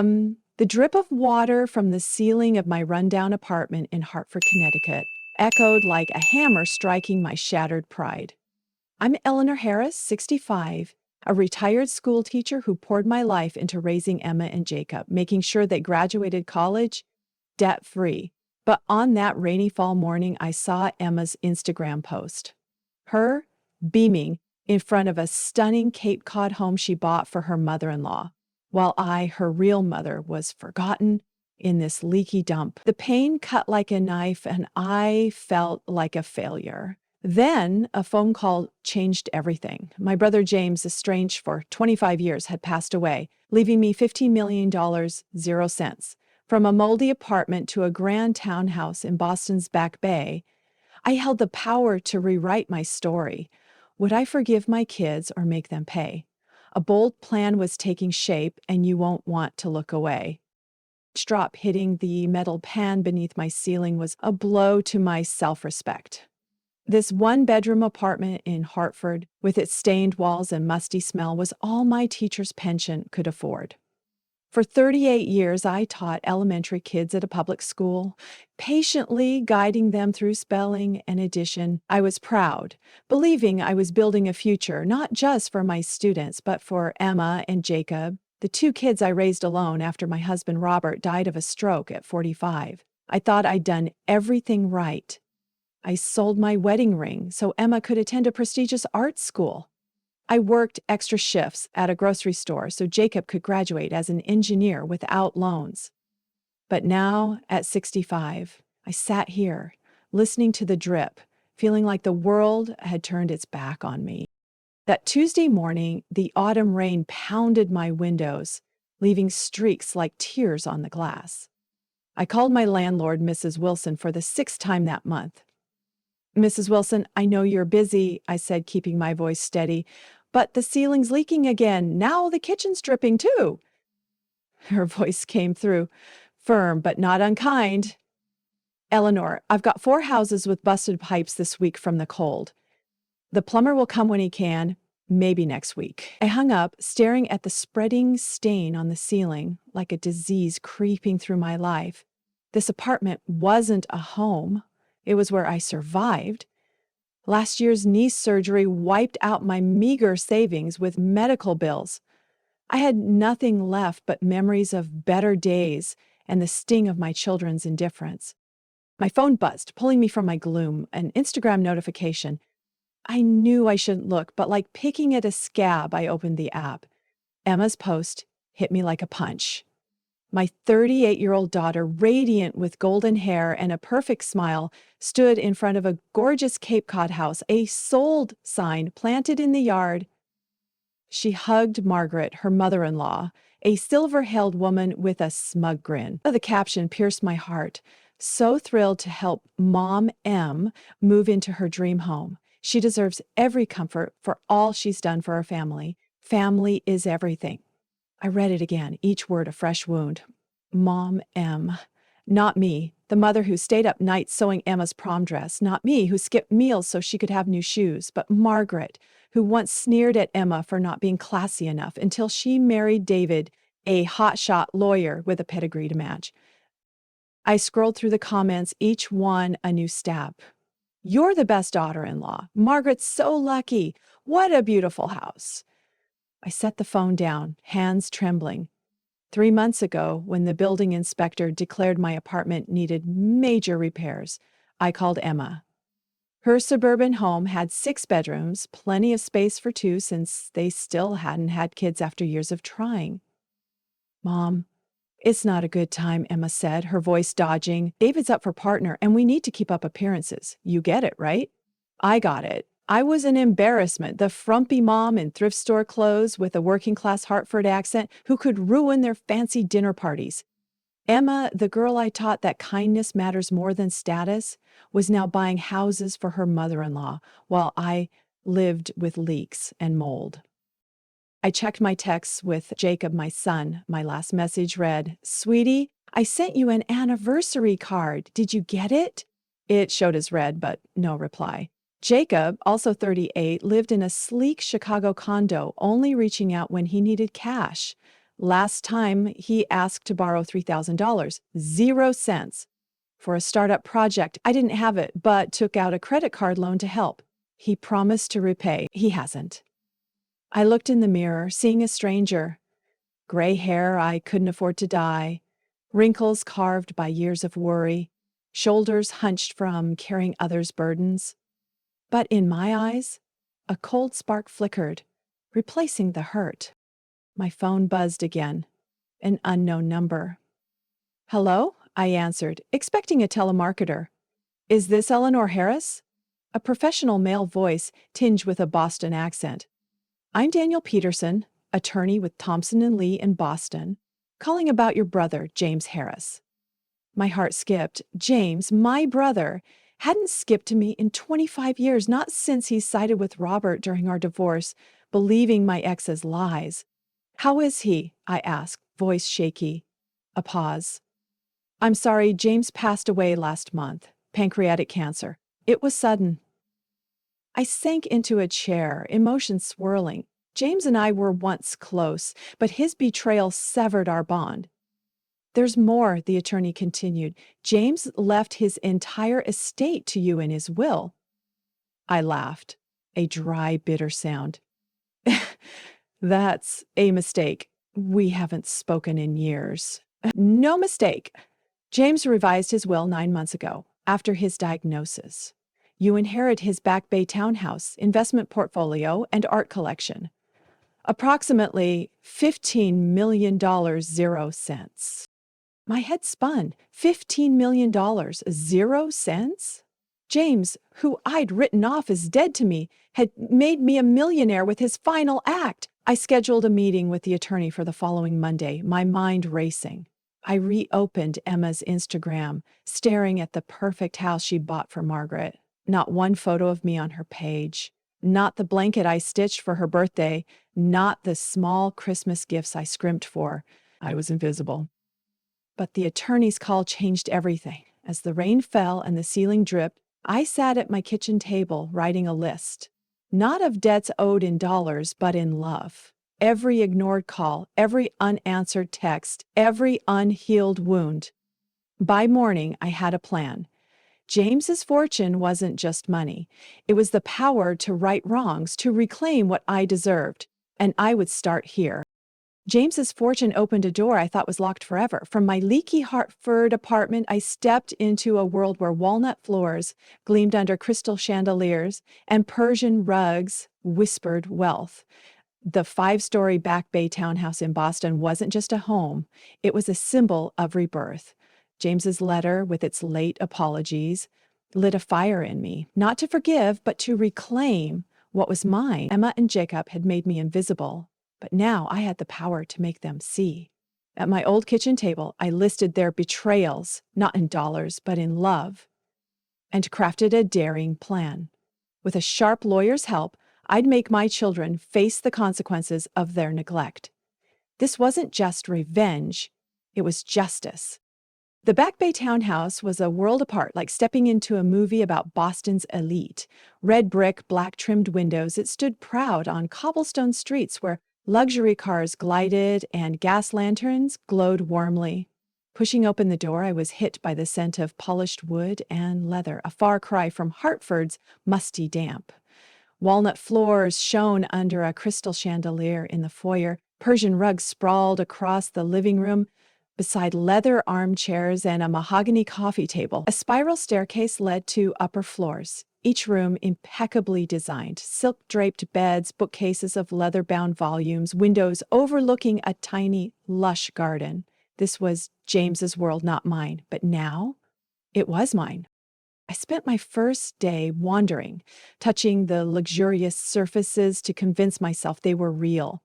The drip of water from the ceiling of my rundown apartment in Hartford, Connecticut, echoed like a hammer striking my shattered pride. I'm Eleanor Harris, 65, a retired school teacher who poured my life into raising Emma and Jacob, making sure they graduated college debt-free. But on that rainy fall morning, I saw Emma's Instagram post. Her beaming in front of a stunning Cape Cod home she bought for her mother-in-law, while I, her real mother, was forgotten in this leaky dump. The pain cut like a knife, and I felt like a failure. Then a phone call changed everything. My brother James, estranged for 25 years, had passed away, leaving me $15 million, 0 cents. From a moldy apartment to a grand townhouse in Boston's Back Bay, I held the power to rewrite my story. Would I forgive my kids or make them pay? A bold plan was taking shape, and you won't want to look away. Each drop hitting the metal pan beneath my ceiling was a blow to my self-respect. This one-bedroom apartment in Hartford, with its stained walls and musty smell, was all my teacher's pension could afford. For 38 years, I taught elementary kids at a public school, patiently guiding them through spelling and addition. I was proud, believing I was building a future, not just for my students, but for Emma and Jacob, the 2 kids I raised alone after my husband Robert died of a stroke at 45. I thought I'd done everything right. I sold my wedding ring so Emma could attend a prestigious art school. I worked extra shifts at a grocery store so Jacob could graduate as an engineer without loans. But now, at 65, I sat here, listening to the drip, feeling like the world had turned its back on me. That Tuesday morning, the autumn rain pounded my windows, leaving streaks like tears on the glass. I called my landlord, Mrs. Wilson, for the 6th time that month. "Mrs. Wilson, I know you're busy," I said, keeping my voice steady, "but the ceiling's leaking again. Now the kitchen's dripping too." Her voice came through, firm but not unkind. "Eleanor, I've got 4 houses with busted pipes this week from the cold. The plumber will come when he can, maybe next week." I hung up, staring at the spreading stain on the ceiling, like a disease creeping through my life. This apartment wasn't a home. It was where I survived. Last year's knee surgery wiped out my meager savings with medical bills. I had nothing left but memories of better days and the sting of my children's indifference. My phone buzzed, pulling me from my gloom, an Instagram notification. I knew I shouldn't look, but like picking at a scab, I opened the app. Emma's post hit me like a punch. My 38-year-old daughter, radiant with golden hair and a perfect smile, stood in front of a gorgeous Cape Cod house, a sold sign planted in the yard. She hugged Margaret, her mother-in-law, a silver-haired woman with a smug grin. The caption pierced my heart. "So thrilled to help Mom M move into her dream home. She deserves every comfort for all she's done for her family. Family is everything." I read it again, each word a fresh wound. Mom M. Not me, the mother who stayed up nights sewing Emma's prom dress. Not me, who skipped meals so she could have new shoes. But Margaret, who once sneered at Emma for not being classy enough until she married David, a hotshot lawyer with a pedigree to match. I scrolled through the comments, each one a new stab. "You're the best daughter-in-law. Margaret's so lucky. What a beautiful house." I set the phone down, hands trembling. 3 months ago, when the building inspector declared my apartment needed major repairs, I called Emma. Her suburban home had 6 bedrooms, plenty of space for 2 since they still hadn't had kids after years of trying. "Mom, it's not a good time," Emma said, her voice dodging. "David's up for partner, and we need to keep up appearances. You get it, right?" I got it. I was an embarrassment, the frumpy mom in thrift store clothes with a working-class Hartford accent who could ruin their fancy dinner parties. Emma, the girl I taught that kindness matters more than status, was now buying houses for her mother-in-law, while I lived with leaks and mold. I checked my texts with Jacob, my son. My last message read, "Sweetie, I sent you an anniversary card. Did you get it?" It showed as read, but no reply. Jacob, also 38, lived in a sleek Chicago condo, only reaching out when he needed cash. Last time he asked to borrow $3,000, 0 cents. For a startup project, I didn't have it, but took out a credit card loan to help. He promised to repay. He hasn't. I looked in the mirror, seeing a stranger. Gray hair I couldn't afford to dye, wrinkles carved by years of worry, shoulders hunched from carrying others' burdens. But in my eyes, a cold spark flickered, replacing the hurt. My phone buzzed again. An unknown number. "Hello?" I answered, expecting a telemarketer. "Is this Eleanor Harris?" A professional male voice tinged with a Boston accent. "I'm Daniel Peterson, attorney with Thompson and Lee in Boston, calling about your brother, James Harris." My heart skipped. James, my brother, hadn't skipped to me in 25 years, not since he sided with Robert during our divorce, believing my ex's lies. "How is he?" I asked, voice shaky. A pause. "I'm sorry, James passed away last month. Pancreatic cancer. It was sudden." I sank into a chair, emotions swirling. James and I were once close, but his betrayal severed our bond. "There's more," the attorney continued. "James left his entire estate to you in his will." I laughed, a dry, bitter sound. "That's a mistake. We haven't spoken in years." "No mistake. James revised his will 9 months ago, after his diagnosis. You inherit his Back Bay townhouse, investment portfolio, and art collection. Approximately $15 million, 0 cents. My head spun. $15 million, 0 cents? James, who I'd written off as dead to me, had made me a millionaire with his final act. I scheduled a meeting with the attorney for the following Monday, my mind racing. I reopened Emma's Instagram, staring at the perfect house she bought for Margaret. Not one photo of me on her page. Not the blanket I stitched for her birthday. Not the small Christmas gifts I scrimped for. I was invisible. But the attorney's call changed everything. As the rain fell and the ceiling dripped, I sat at my kitchen table writing a list. Not of debts owed in dollars, but in love. Every ignored call, every unanswered text, every unhealed wound. By morning, I had a plan. James's fortune wasn't just money. It was the power to right wrongs, to reclaim what I deserved. And I would start here. James's fortune opened a door I thought was locked forever. From my leaky Hartford apartment, I stepped into a world where walnut floors gleamed under crystal chandeliers and Persian rugs whispered wealth. The 5-story Back Bay townhouse in Boston wasn't just a home, it was a symbol of rebirth. James's letter, with its late apologies, lit a fire in me, not to forgive, but to reclaim what was mine. Emma and Jacob had made me invisible, but now I had the power to make them see. At my old kitchen table, I listed their betrayals, not in dollars, but in love, and crafted a daring plan. With a sharp lawyer's help, I'd make my children face the consequences of their neglect. This wasn't just revenge, it was justice. The Back Bay townhouse was a world apart, like stepping into a movie about Boston's elite. Red brick, black-trimmed windows, it stood proud on cobblestone streets where luxury cars glided and gas lanterns glowed warmly. Pushing open the door, I was hit by the scent of polished wood and leather, a far cry from Hartford's musty damp. Walnut floors shone under a crystal chandelier in the foyer. Persian rugs sprawled across the living room, beside leather armchairs and a mahogany coffee table. A spiral staircase led to upper floors, each room impeccably designed. Silk-draped beds, bookcases of leather-bound volumes, windows overlooking a tiny, lush garden. This was James's world, not mine. But now, it was mine. I spent my first day wandering, touching the luxurious surfaces to convince myself they were real.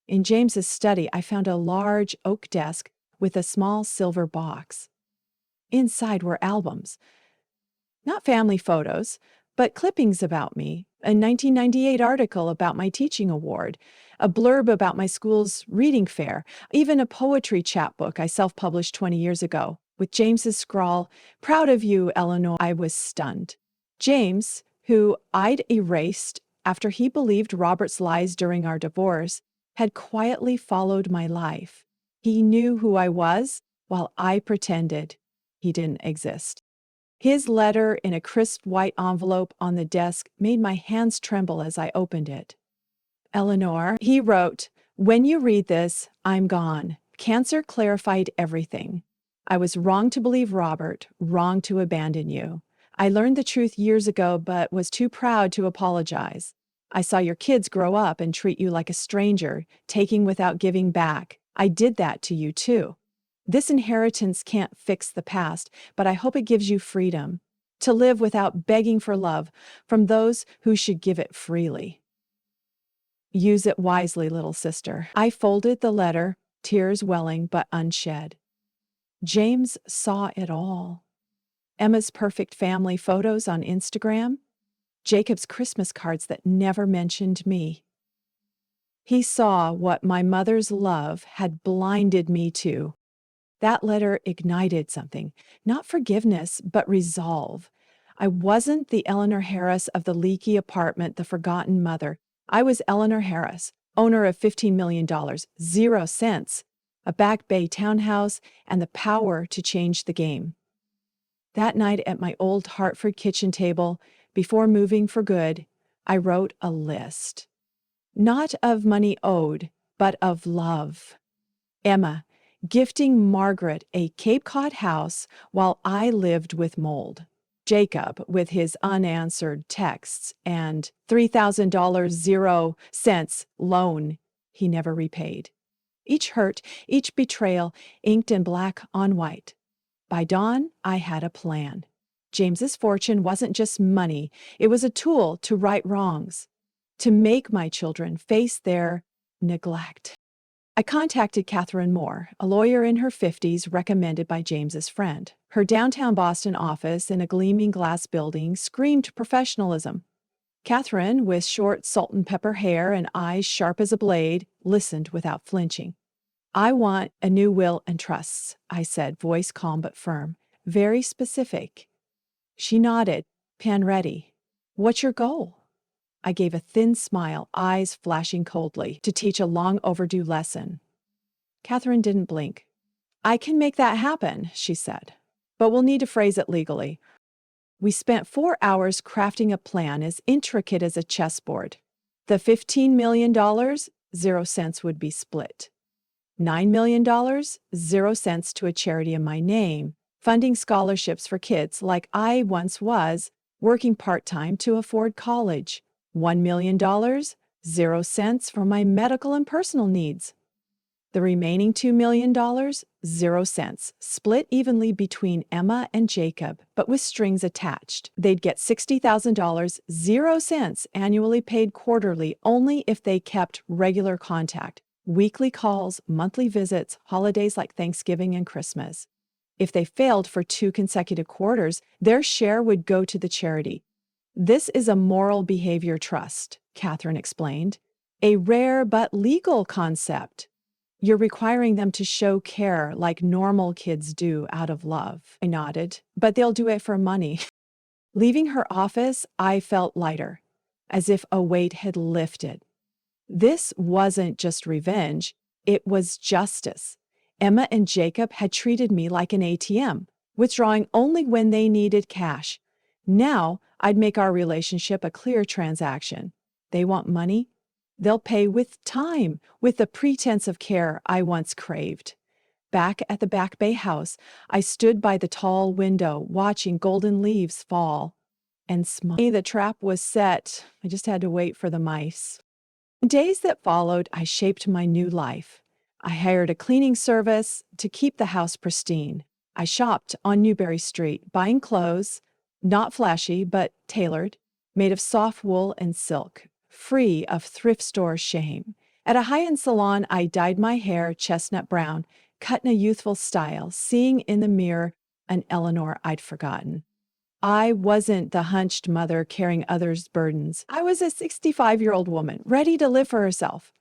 In James's study, I found a large oak desk with a small silver box. Inside were albums. Not family photos, but clippings about me, a 1998 article about my teaching award, a blurb about my school's reading fair, even a poetry chapbook I self-published 20 years ago. With James's scrawl, "Proud of you, Eleanor," I was stunned. James, who I'd erased after he believed Robert's lies during our divorce, had quietly followed my life. He knew who I was while I pretended he didn't exist. His letter in a crisp white envelope on the desk made my hands tremble as I opened it. Eleanor, he wrote, when you read this, I'm gone. Cancer clarified everything. I was wrong to believe Robert, wrong to abandon you. I learned the truth years ago, but was too proud to apologize. I saw your kids grow up and treat you like a stranger, taking without giving back. I did that to you too. This inheritance can't fix the past, but I hope it gives you freedom to live without begging for love from those who should give it freely. Use it wisely, little sister. I folded the letter, tears welling but unshed. James saw it all. Emma's perfect family photos on Instagram, Jacob's Christmas cards that never mentioned me. He saw what my mother's love had blinded me to. That letter ignited something, not forgiveness, but resolve. I wasn't the Eleanor Harris of the leaky apartment, the forgotten mother. I was Eleanor Harris, owner of $15 million, 0 cents, a Back Bay townhouse, and the power to change the game. That night at my old Hartford kitchen table, before moving for good, I wrote a list. Not of money owed, but of love. Emma, gifting Margaret a Cape Cod house while I lived with mold. Jacob, with his unanswered texts and $3,000 0 cents loan he never repaid. Each hurt, each betrayal, inked in black on white. By dawn, I had a plan. James's fortune wasn't just money, it was a tool to right wrongs, to make my children face their neglect. I contacted Catherine Moore, a lawyer in her 50s recommended by James's friend. Her downtown Boston office in a gleaming glass building screamed professionalism. Catherine, with short salt and pepper hair and eyes sharp as a blade, listened without flinching. I want a new will and trusts, I said, voice calm but firm, very specific. She nodded, pen ready. What's your goal? I gave a thin smile, eyes flashing coldly, to teach a long overdue lesson. Catherine didn't blink. I can make that happen, she said, but we'll need to phrase it legally. We spent 4 hours crafting a plan as intricate as a chessboard. The $15 million, 0 cents would be split. $9 million, 0 cents to a charity in my name, funding scholarships for kids like I once was, working part-time to afford college. $1 million, 0 cents for my medical and personal needs. The remaining $2 million, 0 cents, split evenly between Emma and Jacob, but with strings attached. They'd get $60,000, 0 cents, annually paid quarterly only if they kept regular contact. Weekly calls, monthly visits, holidays like Thanksgiving and Christmas. If they failed for 2 consecutive quarters, their share would go to the charity. This is a moral behavior trust, Catherine explained. A rare but legal concept. You're requiring them to show care like normal kids do out of love. I nodded, but they'll do it for money. Leaving her office, I felt lighter, as if a weight had lifted. This wasn't just revenge, it was justice. Emma and Jacob had treated me like an ATM, withdrawing only when they needed cash. Now, I'd make our relationship a clear transaction. They want money? They'll pay with time, with the pretense of care I once craved. Back at the Back Bay house, I stood by the tall window, watching golden leaves fall, and smiled. The trap was set. I just had to wait for the mice. In days that followed, I shaped my new life. I hired a cleaning service to keep the house pristine. I shopped on Newberry Street, buying clothes, not flashy, but tailored, made of soft wool and silk, free of thrift store shame. At a high-end salon, I dyed my hair chestnut brown, cut in a youthful style, seeing in the mirror an Eleanor I'd forgotten. I wasn't the hunched mother carrying others' burdens. I was a 65-year-old woman, ready to live for herself.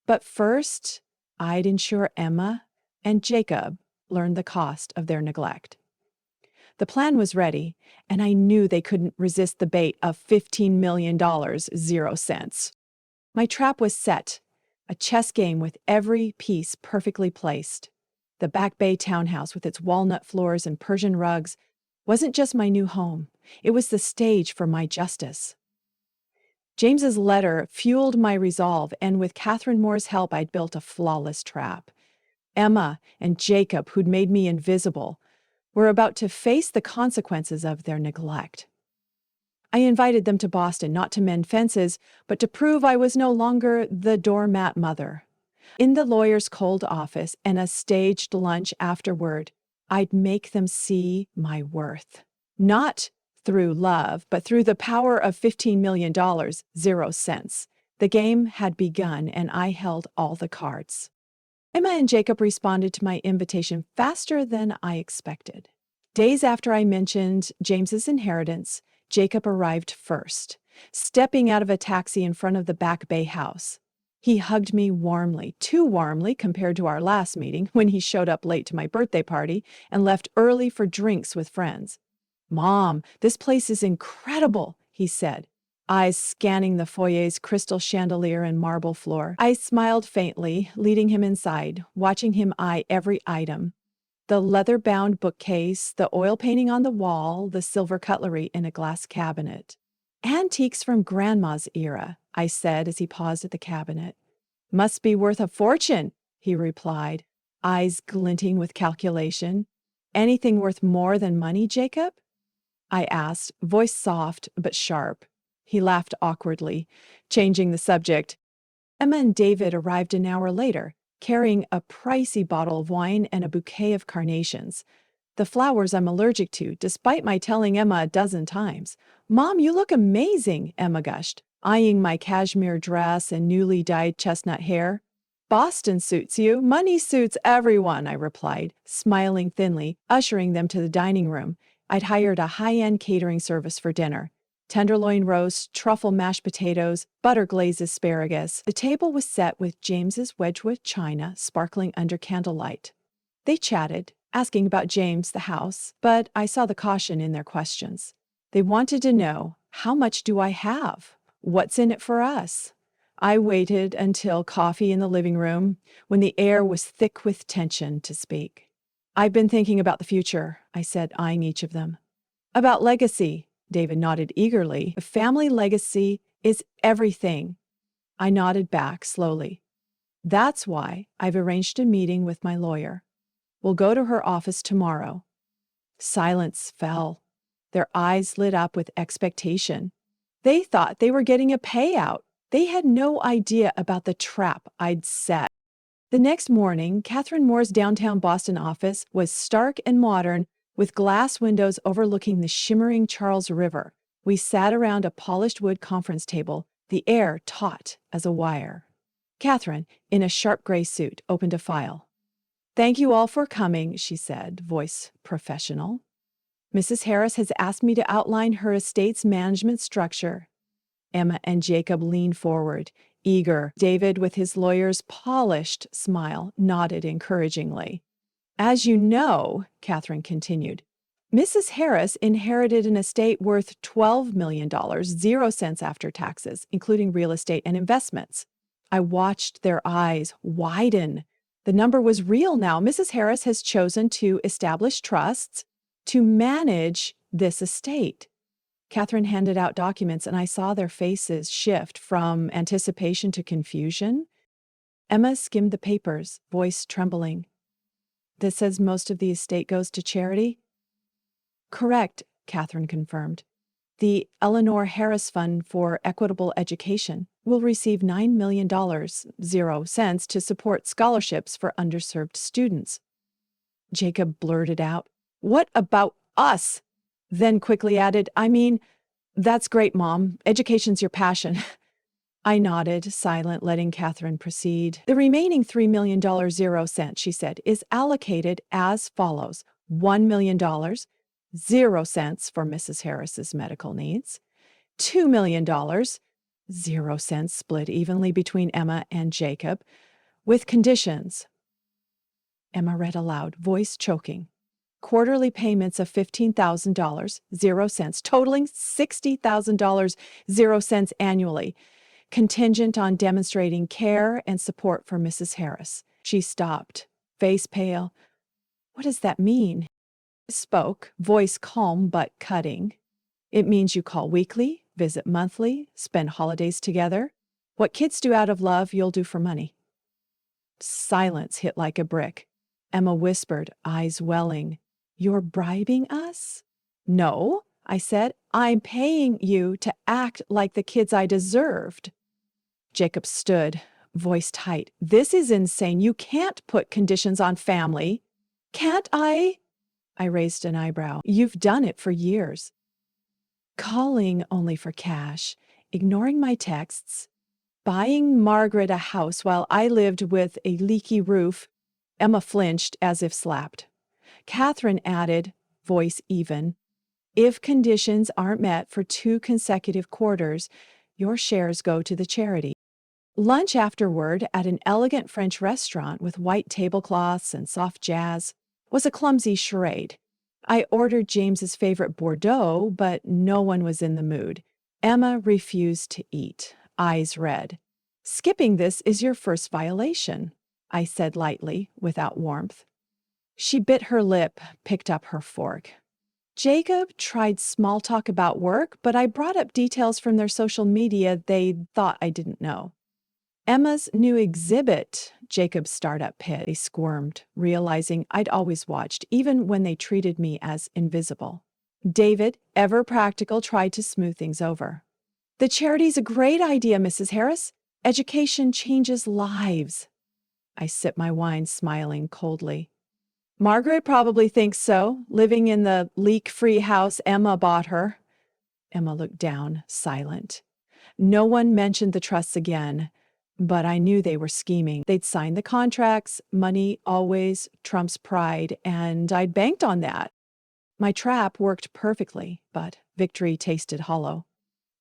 But first, I'd ensure Emma and Jacob learned the cost of their neglect. The plan was ready, and I knew they couldn't resist the bait of $15 million, 0 cents. My trap was set. a chess game with every piece perfectly placed. The Back Bay townhouse with its walnut floors and Persian rugs wasn't just my new home, it was the stage for my justice. James's letter fueled my resolve, and with Catherine Moore's help, I'd built a flawless trap. Emma and Jacob, who'd made me invisible, were about to face the consequences of their neglect. I invited them to Boston not to mend fences, but to prove I was no longer the doormat mother. In the lawyer's cold office and a staged lunch afterward, I'd make them see my worth. Not through love, but through the power of $15 million, 0 cents. The game had begun, and I held all the cards. Emma and Jacob responded to my invitation faster than I expected. Days after I mentioned James's inheritance, Jacob arrived first, stepping out of a taxi in front of the Back Bay house. He hugged me warmly, too warmly compared to our last meeting when he showed up late to my birthday party and left early for drinks with friends. "Mom, this place is incredible," he said, eyes scanning the foyer's crystal chandelier and marble floor. I smiled faintly, leading him inside, watching him eye every item. The leather-bound bookcase, the oil painting on the wall, the silver cutlery in a glass cabinet. "Antiques from Grandma's era," I said as he paused at the cabinet. "Must be worth a fortune," he replied, eyes glinting with calculation. "Anything worth more than money, Jacob?" I asked, voice soft but sharp. He laughed awkwardly, changing the subject. Emma and David arrived an hour later, carrying a pricey bottle of wine and a bouquet of carnations. The flowers I'm allergic to, despite my telling Emma a dozen times. "Mom, you look amazing," Emma gushed, eyeing my cashmere dress and newly dyed chestnut hair. "Boston suits you. Money suits everyone," I replied, smiling thinly, ushering them to the dining room. I'd hired a high-end catering service for dinner. Tenderloin roast, truffle mashed potatoes, butter-glazed asparagus. The table was set with James's Wedgwood china sparkling under candlelight. They chatted, asking about James, the house, but I saw the caution in their questions. They wanted to know, how much do I have? What's in it for us? I waited until coffee in the living room, when the air was thick with tension, to speak. "I've been thinking about the future," I said, eyeing each of them. "About legacy," David nodded eagerly. "A family legacy is everything." I nodded back slowly. "That's why I've arranged a meeting with my lawyer. We'll go to her office tomorrow." Silence fell. Their eyes lit up with expectation. They thought they were getting a payout. They had no idea about the trap I'd set. The next morning, Catherine Moore's downtown Boston office was stark and modern, with glass windows overlooking the shimmering Charles River. We sat around a polished wood conference table, the air taut as a wire. Catherine, in a sharp gray suit, opened a file. "Thank you all for coming," she said, voice professional. "Mrs. Harris has asked me to outline her estate's management structure." Emma and Jacob leaned forward, eager. David, with his lawyer's polished smile, nodded encouragingly. "As you know," Catherine continued, "Mrs. Harris inherited an estate worth $12 million, 0 cents after taxes, including real estate and investments." I watched their eyes widen. The number was real now. Mrs. Harris has chosen to establish trusts to manage this estate. Catherine handed out documents, and I saw their faces shift from anticipation to confusion. Emma skimmed the papers, voice trembling. "This says most of the estate goes to charity?" "Correct," Catherine confirmed. "The Eleanor Harris Fund for Equitable Education will receive $9 million, 0 cents, to support scholarships for underserved students." Jacob blurted out, "What about us?" Then quickly added, "I mean, that's great, Mom. Education's your passion." I nodded, silent, letting Catherine proceed. "The remaining $3 million, 0 cents, she said, is allocated as follows: $1 million, 0 cents for Mrs. Harris's medical needs; $2 million, 0 cents split evenly between Emma and Jacob, with conditions." Emma read aloud, voice choking. "Quarterly payments of $15,000, 0 cents, totaling $60,000, 0 cents annually. contingent on demonstrating care and support for Mrs. Harris. She stopped, face pale. What does that mean? Spoke, voice calm but cutting. It means you call weekly, visit monthly, spend holidays together. What kids do out of love, you'll do for money. Silence hit like a brick. Emma whispered, eyes welling. You're bribing us? No, I said. I'm paying you to act like the kids I deserved. Jacob stood, voice tight. This is insane. You can't put conditions on family. Can't I? I raised an eyebrow. You've done it for years. Calling only for cash, ignoring my texts, buying Margaret a house while I lived with a leaky roof. Emma flinched as if slapped. Catherine added, voice even, if conditions aren't met for 2 consecutive quarters, your shares go to the charity. Lunch afterward at an elegant French restaurant with white tablecloths and soft jazz was a clumsy charade. I ordered James's favorite Bordeaux, but no one was in the mood. Emma refused to eat, eyes red. Skipping this is your first violation, I said lightly, without warmth. She bit her lip, picked up her fork. Jacob tried small talk about work, but I brought up details from their social media they thought I didn't know. Emma's new exhibit, Jacob's startup pit, they squirmed, realizing I'd always watched, even when they treated me as invisible. David, ever practical, tried to smooth things over. The charity's a great idea, Mrs. Harris. Education changes lives. I sipped my wine, smiling coldly. Margaret probably thinks so, living in the leak-free house Emma bought her. Emma looked down, silent. No one mentioned the trusts again, but I knew they were scheming. They'd signed the contracts, money always trumps pride, and I'd banked on that. My trap worked perfectly, but victory tasted hollow.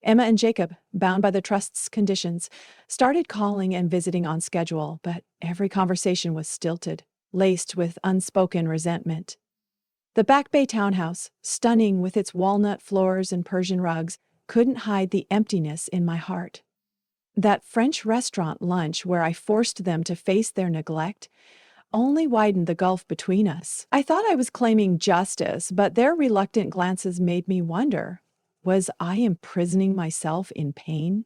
Emma and Jacob, bound by the trust's conditions, started calling and visiting on schedule, but every conversation was stilted, laced with unspoken resentment. The Back Bay townhouse, stunning with its walnut floors and Persian rugs, couldn't hide the emptiness in my heart. That French restaurant lunch where I forced them to face their neglect only widened the gulf between us. I thought I was claiming justice, but their reluctant glances made me wonder, was I imprisoning myself in pain?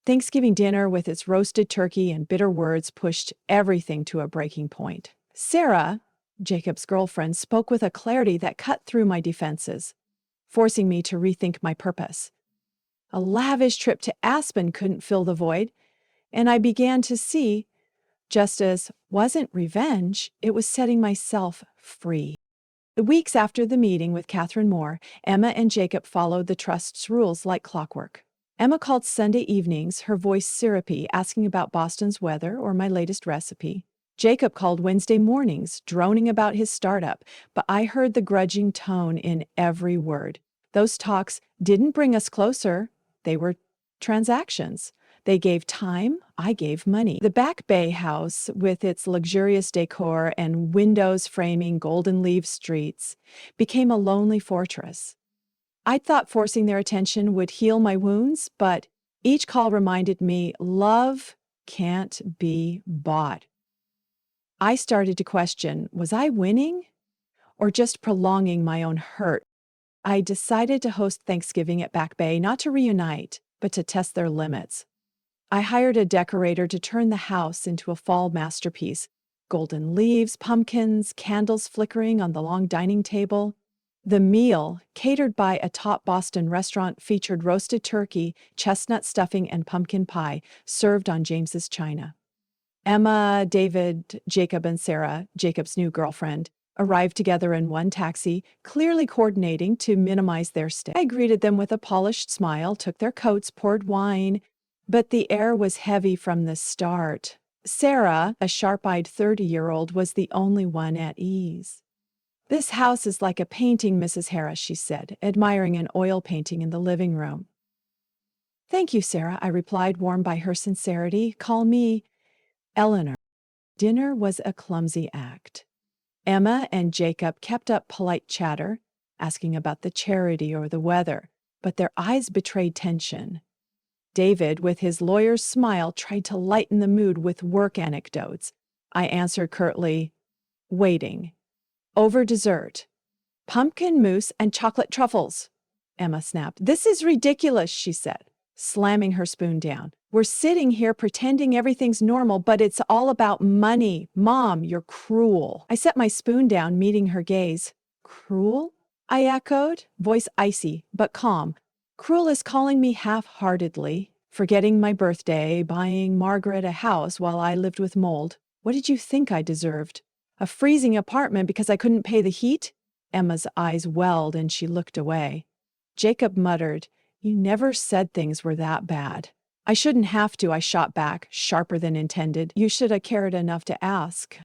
Thanksgiving dinner with its roasted turkey and bitter words pushed everything to a breaking point. Sarah, Jacob's girlfriend, spoke with a clarity that cut through my defenses, forcing me to rethink my purpose. A lavish trip to Aspen couldn't fill the void, and I began to see justice wasn't revenge, it was setting myself free. The weeks after the meeting with Catherine Moore, Emma and Jacob followed the trust's rules like clockwork. Emma called Sunday evenings, her voice syrupy, asking about Boston's weather or my latest recipe. Jacob called Wednesday mornings, droning about his startup, but I heard the grudging tone in every word. Those talks didn't bring us closer. They were transactions. They gave time, I gave money. The Back Bay house, with its luxurious decor and windows framing golden leaf streets, became a lonely fortress. I'd thought forcing their attention would heal my wounds, but each call reminded me love can't be bought. I started to question, was I winning or just prolonging my own hurt? I decided to host Thanksgiving at Back Bay, not to reunite, but to test their limits. I hired a decorator to turn the house into a fall masterpiece. Golden leaves, pumpkins, candles flickering on the long dining table. The meal, catered by a top Boston restaurant, featured roasted turkey, chestnut stuffing, and pumpkin pie, served on James's china. Emma, David, Jacob, and Sarah, Jacob's new girlfriend, arrived together in one taxi, clearly coordinating to minimize their stay. I greeted them with a polished smile, took their coats, poured wine, but the air was heavy from the start. Sarah, a sharp-eyed 30-year-old, was the only one at ease. This house is like a painting, Mrs. Harris, she said, admiring an oil painting in the living room. Thank you, Sarah, I replied, warmed by her sincerity. Call me Eleanor. Dinner was a clumsy act. Emma and Jacob kept up polite chatter, asking about the charity or the weather, but their eyes betrayed tension. David, with his lawyer's smile, tried to lighten the mood with work anecdotes. I answered curtly, waiting. Over dessert. Pumpkin mousse and chocolate truffles, Emma snapped. This is ridiculous, she said, slamming her spoon down. We're sitting here pretending everything's normal, but it's all about money. Mom, you're cruel. I set my spoon down, meeting her gaze. Cruel? I echoed, voice icy, but calm. Cruel is calling me half-heartedly, forgetting my birthday, buying Margaret a house while I lived with mold. What did you think I deserved? A freezing apartment because I couldn't pay the heat? Emma's eyes welled and she looked away. Jacob muttered, You never said things were that bad. I shouldn't have to, I shot back, sharper than intended. You should have cared enough to ask.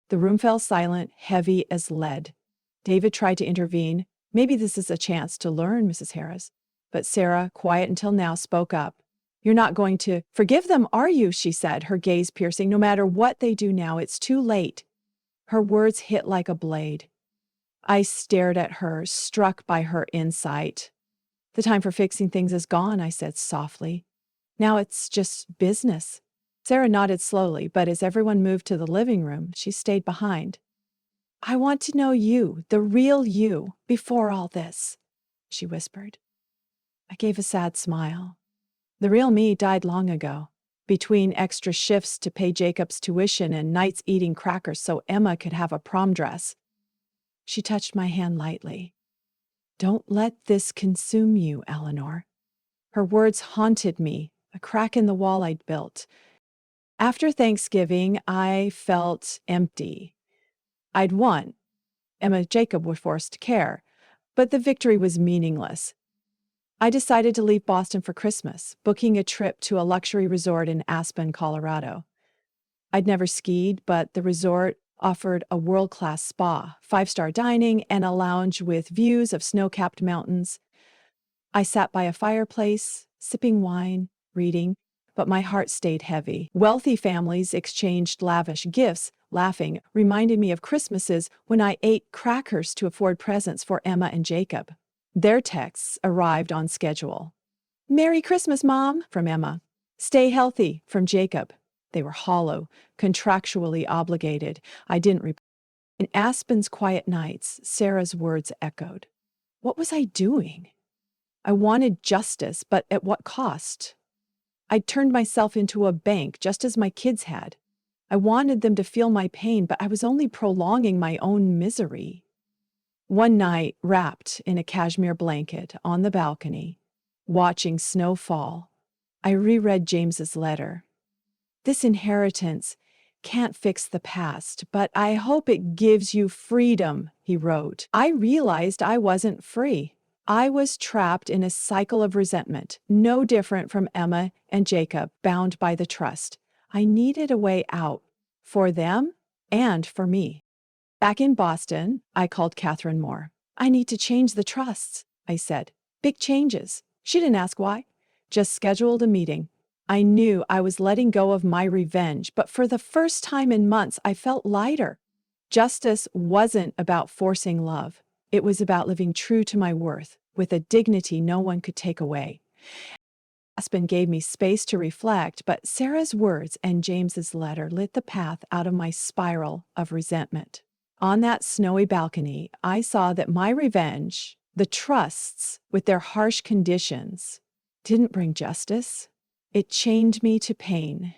The room fell silent, heavy as lead. David tried to intervene. Maybe this is a chance to learn, Mrs. Harris. But Sarah, quiet until now, spoke up. You're not going to forgive them, are you? She said, her gaze piercing. No matter what they do now, it's too late. Her words hit like a blade. I stared at her, struck by her insight. The time for fixing things is gone, I said softly. Now it's just business. Sarah nodded slowly, but as everyone moved to the living room, she stayed behind. I want to know you, the real you, before all this, she whispered. I gave a sad smile. The real me died long ago, between extra shifts to pay Jacob's tuition and nights eating crackers so Emma could have a prom dress. She touched my hand lightly. Don't let this consume you, Eleanor. Her words haunted me, a crack in the wall I'd built. After Thanksgiving, I felt empty. I'd won. Emma and Jacob were forced to care, but the victory was meaningless. I decided to leave Boston for Christmas, booking a trip to a luxury resort in Aspen, Colorado. I'd never skied, but the resort offered a world-class spa, 5-star dining, and a lounge with views of snow-capped mountains. I sat by a fireplace, sipping wine, reading, but my heart stayed heavy. Wealthy families exchanged lavish gifts, laughing, reminding me of Christmases when I ate crackers to afford presents for Emma and Jacob. Their texts arrived on schedule. Merry Christmas, Mom, from Emma. Stay healthy, from Jacob. They were hollow, contractually obligated. I didn't reply. In Aspen's quiet nights, Sarah's words echoed. What was I doing? I wanted justice, but at what cost? I'd turned myself into a bank, just as my kids had. I wanted them to feel my pain, but I was only prolonging my own misery. One night, wrapped in a cashmere blanket on the balcony, watching snow fall, I reread James's letter. This inheritance can't fix the past, but I hope it gives you freedom, he wrote. I realized I wasn't free. I was trapped in a cycle of resentment, no different from Emma and Jacob, bound by the trust. I needed a way out, for them and for me. Back in Boston, I called Catherine Moore. I need to change the trusts, I said. Big changes. She didn't ask why, just scheduled a meeting. I knew I was letting go of my revenge, but for the first time in months, I felt lighter. Justice wasn't about forcing love. It was about living true to my worth, with a dignity no one could take away. Aspen gave me space to reflect, but Sarah's words and James's letter lit the path out of my spiral of resentment. On that snowy balcony, I saw that my revenge, the trusts with their harsh conditions, didn't bring justice. It chained me to pain.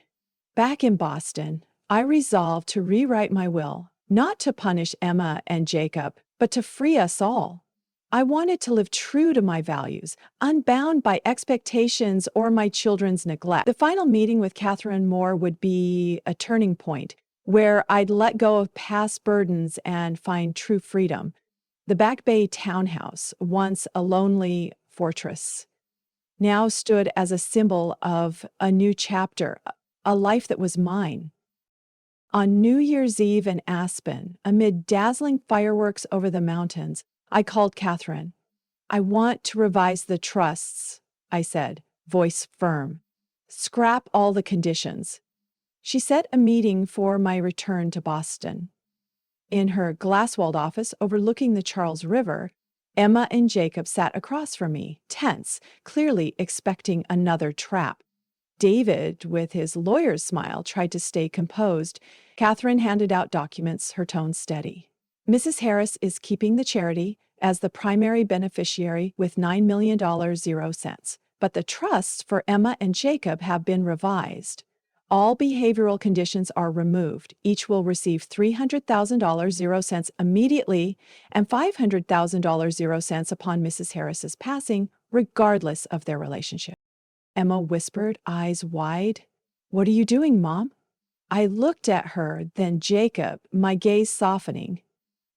Back in Boston, I resolved to rewrite my will, not to punish Emma and Jacob, but to free us all. I wanted to live true to my values, unbound by expectations or my children's neglect. The final meeting with Catherine Moore would be a turning point, where I'd let go of past burdens and find true freedom. The Back Bay townhouse, once a lonely fortress, now stood as a symbol of a new chapter, a life that was mine. On New Year's Eve in Aspen, amid dazzling fireworks over the mountains, I called Catherine. I want to revise the trusts, I said, voice firm. Scrap all the conditions. She set a meeting for my return to Boston. In her glass-walled office overlooking the Charles River, Emma and Jacob sat across from me, tense, clearly expecting another trap. David, with his lawyer's smile, tried to stay composed. Catherine handed out documents, her tone steady. Mrs. Harris is keeping the charity as the primary beneficiary with $9 million, 0 cents. But the trusts for Emma and Jacob have been revised. All behavioral conditions are removed. Each will receive $300,000, 0 cents immediately and $500,000, 0 cents upon Mrs. Harris's passing, regardless of their relationship. Emma whispered, eyes wide. "What are you doing, Mom?" I looked at her, then Jacob, my gaze softening.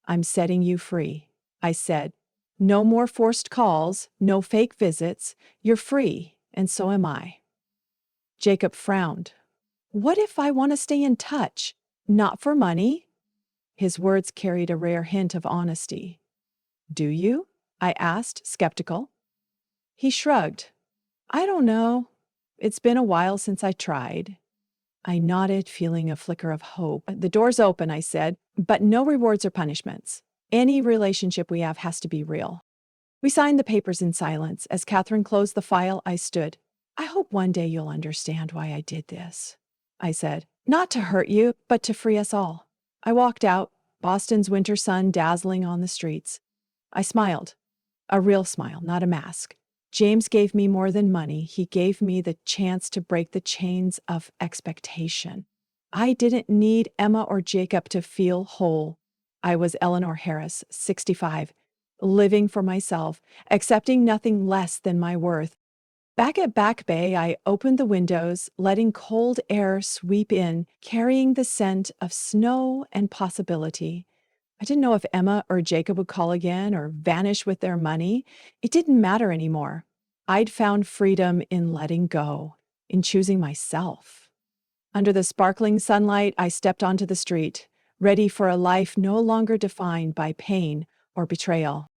"I'm setting you free," I said. "No more forced calls, no fake visits. You're free, and so am I." Jacob frowned. "What if I want to stay in touch? Not for money?" His words carried a rare hint of honesty. "Do you?" I asked, skeptical. He shrugged. "I don't know. It's been a while since I tried." I nodded, feeling a flicker of hope. "The door's open," I said, "but no rewards or punishments. Any relationship we have has to be real." We signed the papers in silence. As Catherine closed the file, I stood. "I hope one day you'll understand why I did this," I said. "Not to hurt you, but to free us all." I walked out, Boston's winter sun dazzling on the streets. I smiled. A real smile, not a mask. James gave me more than money. He gave me the chance to break the chains of expectation. I didn't need Emma or Jacob to feel whole. I was Eleanor Harris, 65, living for myself, accepting nothing less than my worth. Back at Back Bay, I opened the windows, letting cold air sweep in, carrying the scent of snow and possibility. I didn't know if Emma or Jacob would call again or vanish with their money. It didn't matter anymore. I'd found freedom in letting go, in choosing myself. Under the sparkling sunlight, I stepped onto the street, ready for a life no longer defined by pain or betrayal.